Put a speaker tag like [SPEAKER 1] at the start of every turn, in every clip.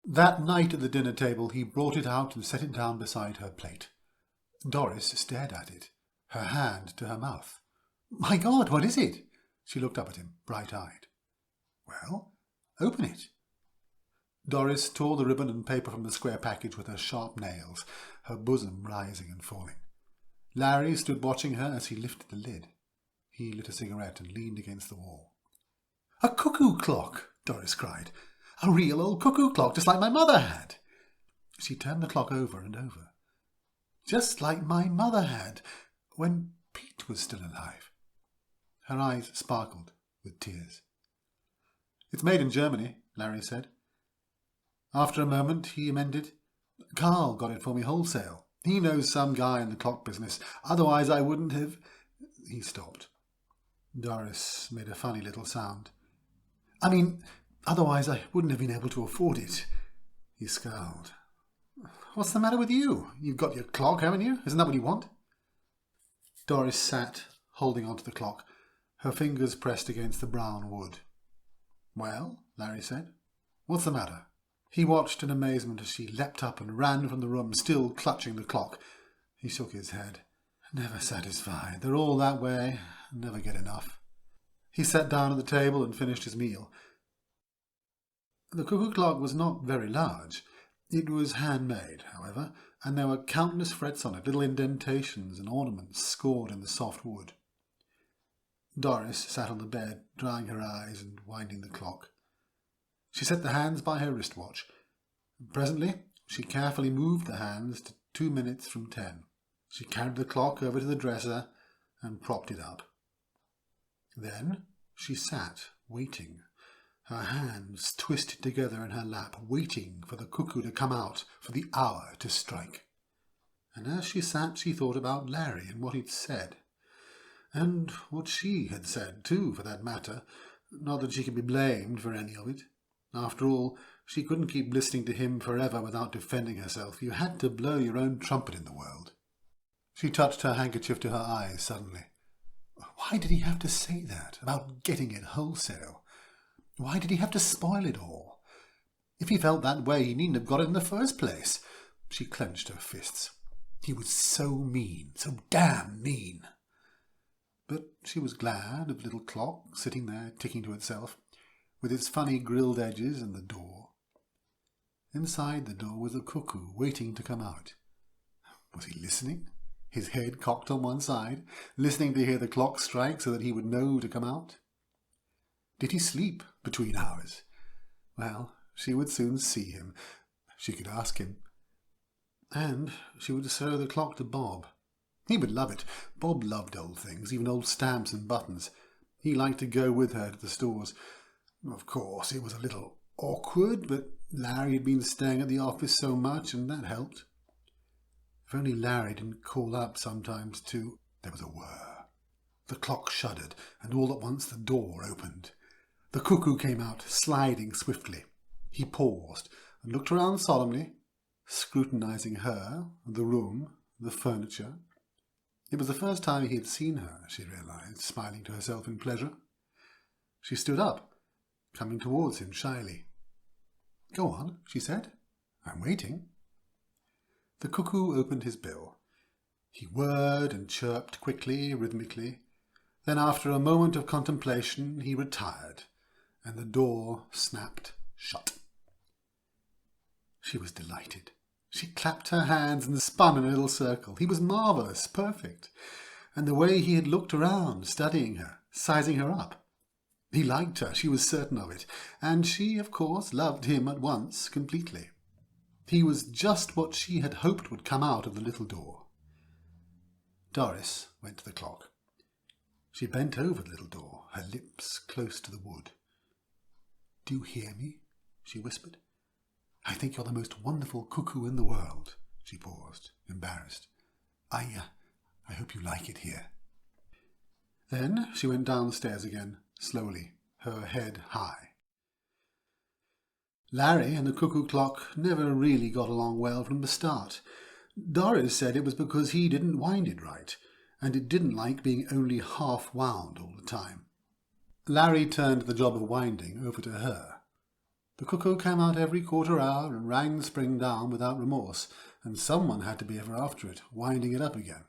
[SPEAKER 1] That night at the dinner table he brought it out and set it down beside her plate. Doris stared at it, her hand to her mouth. "My God, what is it?" She looked up at him, bright-eyed. "Well, open it." Doris tore the ribbon and paper from the square package with her sharp nails, her bosom rising and falling. Larry stood watching her as he lifted the lid. He lit a cigarette and leaned against the wall. "A cuckoo clock!" Doris cried. "A real old cuckoo clock, just like my mother had." She turned the clock over and over. "Just like my mother had, when Pete was still alive." Her eyes sparkled with tears. "It's made in Germany," Larry said. After a moment he amended, "Carl got it for me wholesale. He knows some guy in the clock business. Otherwise I wouldn't have—" He stopped. Doris made a funny little sound. "I mean, otherwise I wouldn't have been able to afford it." He scowled. "What's the matter with you? You've got your clock, haven't you? Isn't that what you want?" Doris sat, holding onto the clock, her fingers pressed against the brown wood. "Well," Larry said, "what's the matter?" He watched in amazement as she leapt up and ran from the room, still clutching the clock. He shook his head. "Never satisfied. They're all that way, and never get enough." He sat down at the table and finished his meal. The cuckoo clock was not very large. It was handmade, however, and there were countless frets on it, little indentations and ornaments scored in the soft wood. Doris sat on the bed, drying her eyes and winding the clock. She set the hands by her wristwatch. Presently she carefully moved the hands to 2 minutes from 10. She carried the clock over to the dresser and propped it up. Then she sat, waiting, her hands twisted together in her lap, waiting for the cuckoo to come out, for the hour to strike. And as she sat she thought about Larry and what he'd said. And what she had said, too, for that matter. Not that she could be blamed for any of it. After all, she couldn't keep listening to him forever without defending herself. You had to blow your own trumpet in the world. She touched her handkerchief to her eyes suddenly. Why did he have to say that, about getting it wholesale? Why did he have to spoil it all? If he felt that way, he needn't have got it in the first place. She clenched her fists. He was so mean, so damn mean. But she was glad of the little clock sitting there ticking to itself, with its funny grilled edges and the door. Inside the door was a cuckoo waiting to come out. Was he listening, his head cocked on one side, listening to hear the clock strike so that he would know to come out? Did he sleep between hours? Well, she would soon see him. She could ask him. And she would show the clock to Bob. He would love it. Bob loved old things, even old stamps and buttons. He liked to go with her to the stores. Of course, it was a little awkward, but Larry had been staying at the office so much, and that helped. If only Larry didn't call up sometimes, too. There was a whir. The clock shuddered, and all at once the door opened. The cuckoo came out, sliding swiftly. He paused and looked around solemnly, scrutinizing her, the room, the furniture. It was the first time he had seen her, she realized, smiling to herself in pleasure. She stood up, coming towards him shyly. "Go on," she said. "I'm waiting." The cuckoo opened his bill. He whirred and chirped quickly, rhythmically. Then, after a moment of contemplation, he retired, and the door snapped shut. She was delighted. She clapped her hands and spun in a little circle. He was marvellous, perfect. And the way he had looked around, studying her, sizing her up. He liked her, she was certain of it, and she, of course, loved him at once, completely. He was just what she had hoped would come out of the little door. Doris went to the clock. She bent over the little door, her lips close to the wood. "Do you hear me?" she whispered. "I think you're the most wonderful cuckoo in the world." She paused, embarrassed. I hope you like it here." Then she went downstairs again, slowly, her head high. Larry and the cuckoo clock never really got along well from the start. Doris said it was because he didn't wind it right, and it didn't like being only half wound all the time. Larry turned the job of winding over to her. The cuckoo came out every quarter hour and rang the spring down without remorse, and someone had to be ever after it, winding it up again.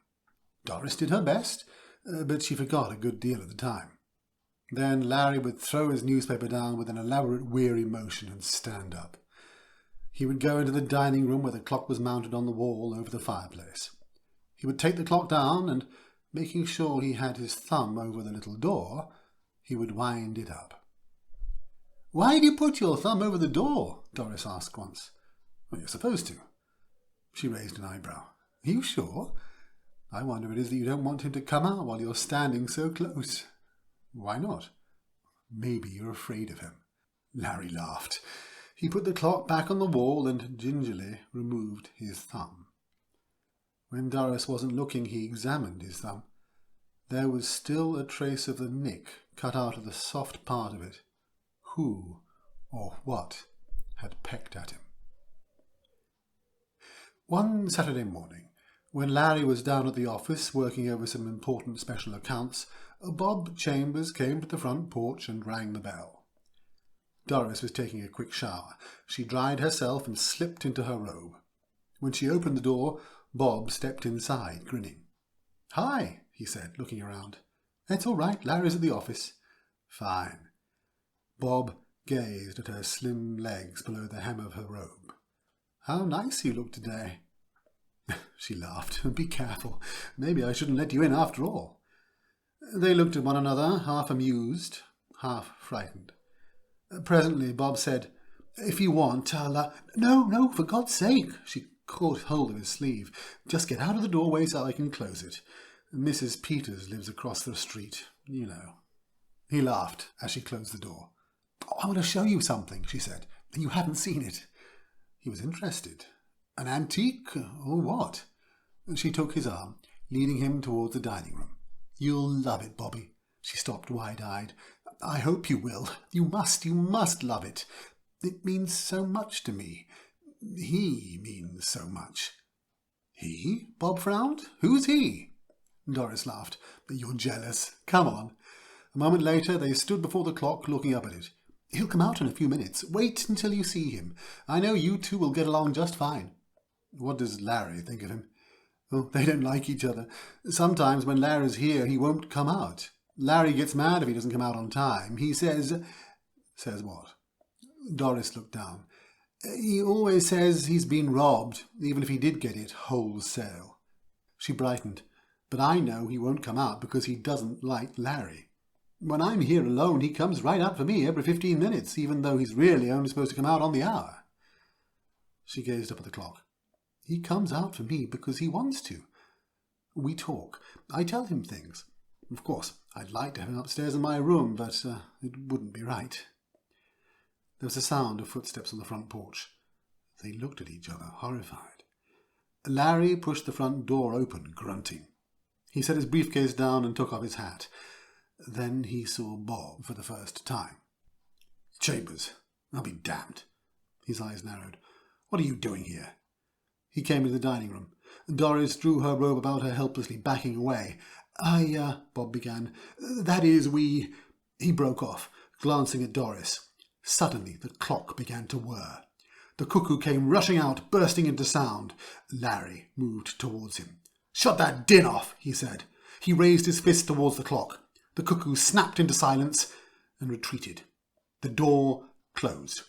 [SPEAKER 1] Doris did her best, but she forgot a good deal at the time. Then Larry would throw his newspaper down with an elaborate weary motion and stand up. He would go into the dining room where the clock was mounted on the wall over the fireplace. He would take the clock down and, making sure he had his thumb over the little door, he would wind it up. "Why do you put your thumb over the door?" Doris asked once. "Well, you're supposed to." She raised an eyebrow. "Are you sure? I wonder it is that you don't want him to come out while you're standing so close." "Why not?" "Maybe you're afraid of him." Larry laughed. He put the clock back on the wall and gingerly removed his thumb. When Doris wasn't looking, he examined his thumb. There was still a trace of the nick cut out of the soft part of it. Who or what had pecked at him? One Saturday morning, when Larry was down at the office working over some important special accounts, Bob Chambers came to the front porch and rang the bell. Doris was taking a quick shower. She dried herself and slipped into her robe. When she opened the door, Bob stepped inside, grinning. "Hi," he said, looking around. "It's all right. Larry's at the office." "Fine." Bob gazed at her slim legs below the hem of her robe. "How nice you look today." She laughed. "Be careful. Maybe I shouldn't let you in after all." They looked at one another, half amused, half frightened. Presently Bob said, "If you want, I'll—" No, for God's sake." She caught hold of his sleeve. "Just get out of the doorway so I can close it. Mrs. Peters lives across the street, you know." He laughed as she closed the door. "I want to show you something," she said. "You haven't seen it." He was interested. "An antique, or what?" She took his arm, leading him towards the dining room. "You'll love it, Bobby." She stopped wide-eyed. "I hope you will. You must love it. It means so much to me. He means so much." "He?" Bob frowned. "Who's he?" Doris laughed. "You're jealous. Come on." A moment later they stood before the clock looking up at it. "He'll come out in a few minutes. Wait until you see him. I know you two will get along just fine." "What does Larry think of him?" "Oh, they don't like each other. Sometimes when Larry's here he won't come out. Larry gets mad if he doesn't come out on time. He says—" "Says what?" Doris looked down. "He always says he's been robbed, even if he did get it wholesale." She brightened. "But I know he won't come out because he doesn't like Larry. When I'm here alone, he comes right out for me every 15 minutes, even though he's really only supposed to come out on the hour." She gazed up at the clock. "He comes out for me because he wants to. We talk. I tell him things. Of course, I'd like to have him upstairs in my room, but it wouldn't be right." There was a sound of footsteps on the front porch. They looked at each other, horrified. Larry pushed the front door open, grunting. He set his briefcase down and took off his hat. Then he saw Bob for the first time. "Chambers, I'll be damned." His eyes narrowed. "What are you doing here?" He came into the dining room. Doris drew her robe about her helplessly, backing away. Bob began. "That is, we—" He broke off, glancing at Doris. Suddenly the clock began to whir. The cuckoo came rushing out, bursting into sound. Larry moved towards him. "Shut that din off," he said. He raised his fist towards the clock. The cuckoo snapped into silence and retreated. The door closed.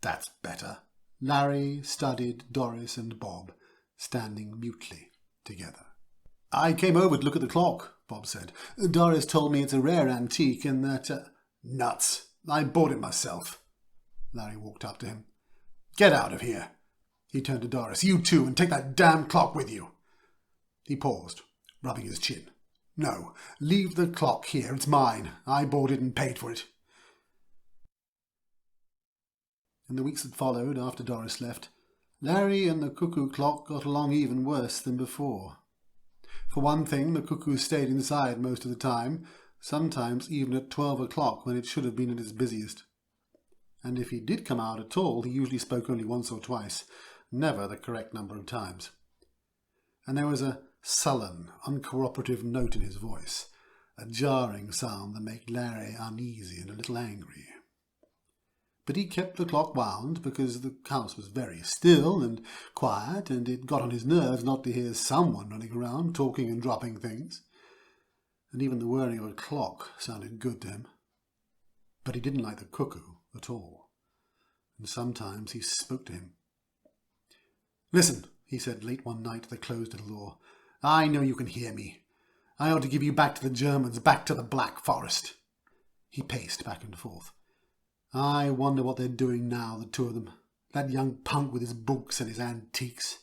[SPEAKER 1] "That's better." Larry studied Doris and Bob, standing mutely together. "I came over to look at the clock," Bob said. "Doris told me it's a rare antique and that—" "Nuts! I bought it myself." Larry walked up to him. "Get out of here." He turned to Doris. "You too, and take that damn clock with you." He paused, rubbing his chin. "No, leave the clock here. It's mine. I bought it and paid for it." In the weeks that followed after Doris left, Larry and the cuckoo clock got along even worse than before. For one thing, the cuckoo stayed inside most of the time, sometimes even at 12 o'clock when it should have been at its busiest. And if he did come out at all, he usually spoke only once or twice, never the correct number of times. And there was a sullen, uncooperative note in his voice, a jarring sound that made Larry uneasy and a little angry. but he kept the clock wound because the house was very still and quiet, and it got on his nerves not to hear someone running around, talking and dropping things. And even the whirring of a clock sounded good to him. But he didn't like the cuckoo at all, and sometimes he spoke to him. "Listen," he said late one night at the closed little door. "I know you can hear me. I ought to give you back to the Germans, back to the Black Forest." He paced back and forth. "I wonder what they're doing now, the two of them. That young punk with his books and his antiques.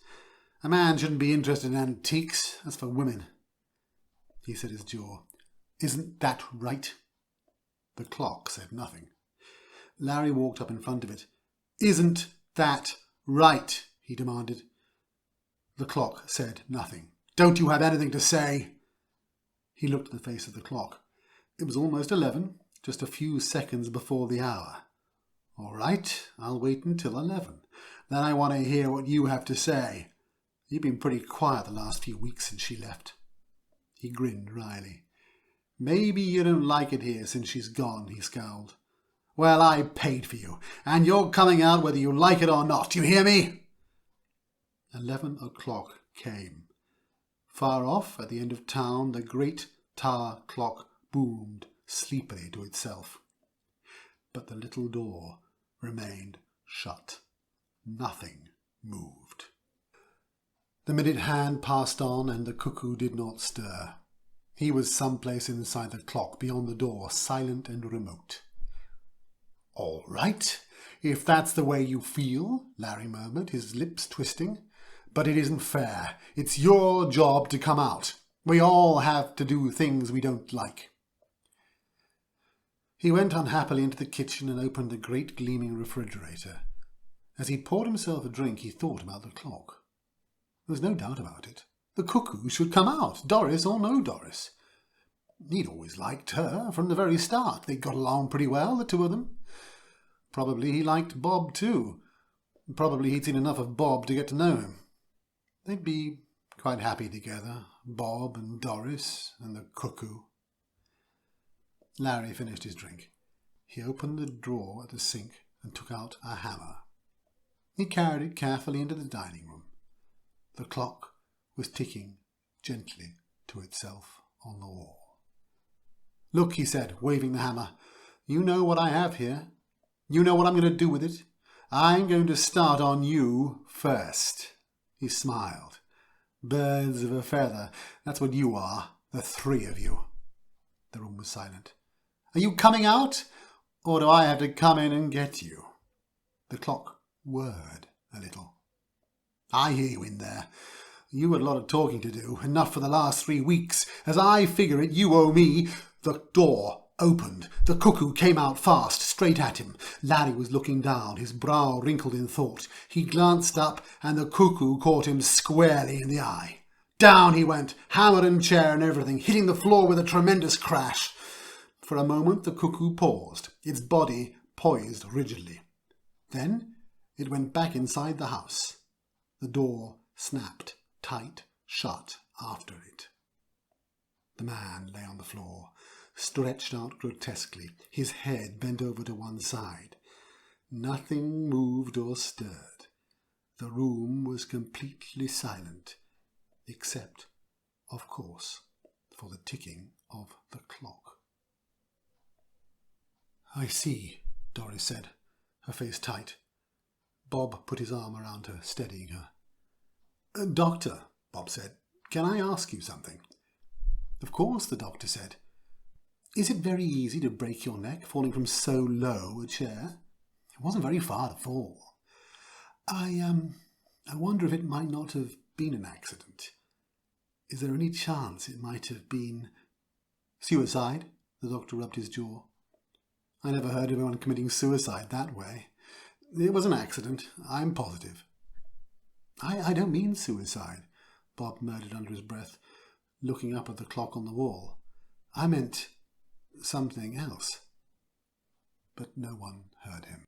[SPEAKER 1] A man shouldn't be interested in antiques. That's for women." He set his jaw. "Isn't that right?" The clock said nothing. Larry walked up in front of it. "Isn't that right?" he demanded. The clock said nothing. "Don't you have anything to say?" He looked at the face of the clock. It was almost 11, just a few seconds before the hour. "All right, I'll wait until 11. Then I want to hear what you have to say. You've been pretty quiet the last few weeks since she left." He grinned wryly. "Maybe you don't like it here since she's gone," he scowled. "Well, I paid for you, and you're coming out whether you like it or not. You hear me?" 11 o'clock came. Far off, at the end of town, the great tower clock boomed sleepily to itself. But the little door remained shut. Nothing moved. The minute hand passed on, and the cuckoo did not stir. He was someplace inside the clock, beyond the door, silent and remote. "All right, if that's the way you feel," Larry murmured, his lips twisting. "But it isn't fair. It's your job to come out. We all have to do things we don't like." He went unhappily into the kitchen and opened the great gleaming refrigerator. As he poured himself a drink, he thought about the clock. There was no doubt about it. The cuckoo should come out, Doris or no Doris. He'd always liked her from the very start. They got along pretty well, the two of them. Probably he liked Bob too. Probably he'd seen enough of Bob to get to know him. They'd be quite happy together, Bob and Doris and the cuckoo. Larry finished his drink. He opened the drawer at the sink and took out a hammer. He carried it carefully into the dining room. The clock was ticking gently to itself on the wall. "Look," he said, waving the hammer. "You know what I have here. You know what I'm going to do with it. I'm going to start on you first." He smiled. "Birds of a feather. That's what you are, the three of you." The room was silent. "Are you coming out, or do I have to come in and get you?" The clock whirred a little. "I hear you in there. You had a lot of talking to do, enough for the last 3 weeks. As I figure it, you owe me." The door opened. The cuckoo came out fast, straight at him. Larry was looking down, his brow wrinkled in thought. He glanced up, and the cuckoo caught him squarely in the eye. Down he went, hammer and chair and everything, hitting the floor with a tremendous crash. For a moment the cuckoo paused, its body poised rigidly. Then it went back inside the house. The door snapped tight shut after it. The man lay on the floor, stretched out grotesquely, his head bent over to one side. Nothing moved or stirred. The room was completely silent, except, of course, for the ticking of the clock. "I see," Doris said, her face tight. Bob put his arm around her, steadying her. "Doctor," Bob said, "can I ask you something?" "Of course," the doctor said. "Is it very easy to break your neck, falling from so low a chair? It wasn't very far to fall." I wonder if it might not have been an accident. Is there any chance it might have been—" "Suicide?" The doctor rubbed his jaw. "I never heard of anyone committing suicide that way. It was an accident, I'm positive." I don't mean suicide," Bob murmured under his breath, looking up at the clock on the wall. "I meant something else." But no one heard him.